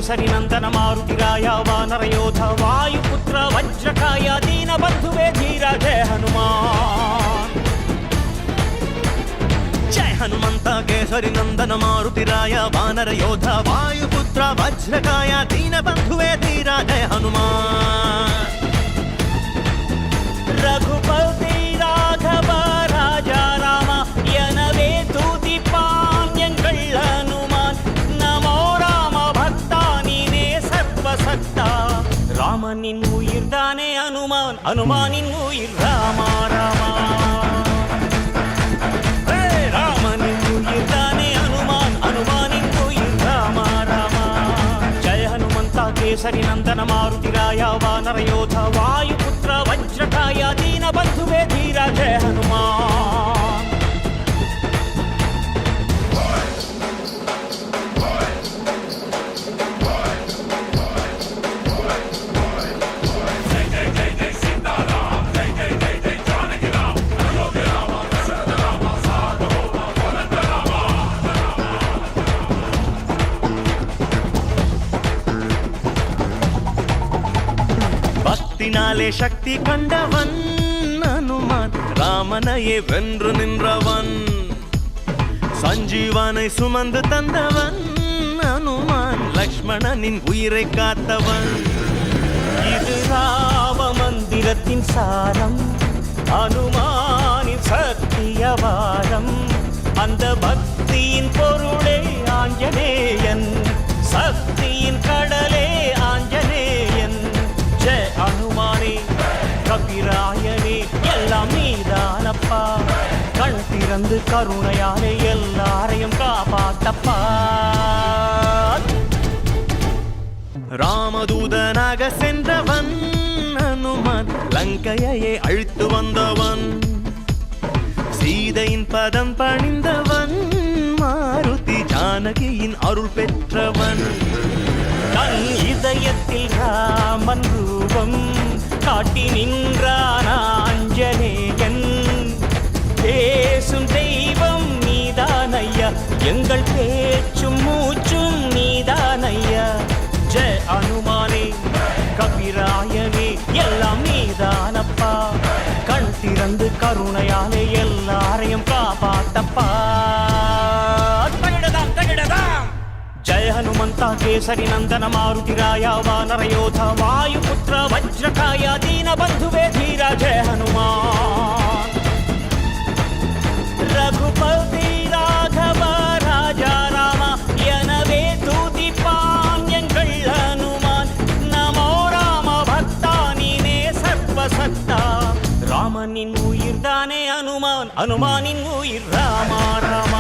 ಕೇಸರಿ ನಂದನ ಮಾರುತಿರಾಯ ವಾನರ ಯೋಧ ವಾಯುಪುತ್ರ ವಜ್ರಕಾಯ ದೀನ ಬಂಧುವೇ ಧೀರ ಜಯ ಹನುಮಾನ್. ಜಯ ಹನುಮಂತ ಕೇಸರಿ ನಂದನ ಮಾರುತಿರಾಯ ವಾನರ ಯೋಧ ವಾಯುಪುತ್ರ ವಜ್ರಕಾಯ ದೀನ ಬಂಧುವೇ ಧೀರ ಜಯ ಹನುಮಾನ್. ರಘುಪತಿ ರಾಘವ ರಾಜ ராம எனவே துதிப்பான் எங்கள் ஹனுமான். நமோ ராம பக்தா நீனே சர்வசக்தா. ராமனின் உயிர் தானே அனுமான், அனுமானின் உயிர் ராமா ராமா. ராமனின் உயிர் தானே அனுமான், அனுமானின் உயிர் ராமா ராமா. ஜய ஹனுமந்தா கேசரி நந்தன மாருதிராய வானர யோಧ வாயுபுತ್ರ ವಜ್ರಕಾಯ ದೀನ ಬಂಧುವೇ ಧೀರ ಜಯ ಹನುಮಾನ್. பக்தினாலே சக்தி கண்டவன் அனுமான், ராமனையே வென்று நின்றவன். சஞ்சீவனை சுமந்து தந்தவன் அனுமான், லக்ஷ்மணனின் உயிரை காத்தவன். இது ராம மந்திரத்தின் சாரம், அனுமானின் சத்தியவாரம். அந்த பக்தியின் பொருளே ஆஞ்சநேயன், சக்தியின் கடலே ஆஞ்சநேயன். ஜெய அனுமானே கபிராயனே எல்லாம் நீதானப்பா. கண் திறந்து கருணையாலே எல்லாரையும் காப்பாத்தப்பா. ராமதூதனாக சென்றவன் அனுமான், லங்கையை அழித்து வந்தவன். சீதையின் பதம் பணிந்தவன் மாருதி, ஜானகியின் அருள் பெற்றவன். தன் இதயத்தில் ராமன் ரூபம் காட்டி நின்றான் ஆஞ்சநேயன். பேசும் தெய்வம் நீதானையா, எங்கள் பேச்சும் மூச்சும் நீதானையா. ஜெய அனுமானே கபிராயனே எல்லாம் நீதானப்பா. கண் திறந்து கருணையாலே எல்லாரையும் காப்பாத்தப்பா. ಜಯ ಹನುಮಂತ ಕೇಸರಿ ನಂದನ ಮಾರುತಿರಾಯ ವಾನರ ಯೋಧ ವಾಯುಪುತ್ರ ವಜ್ರಕಾಯ ದೀನ ಬಂಧುವೇ ಧೀರ ಜಯ ಹನುಮಾನ್. ರಘುಪತಿ ರಾಘವ ರಾಜ ರಾಮ எனவே துதிப்பான் எங்கள் ஹனுமான். நமோ ராம பக்தா நீனே சர்வசக்தா. ராமனின் உயிர் தானே அனுமான், அனுமானின் உயிர் ராமா ராமா.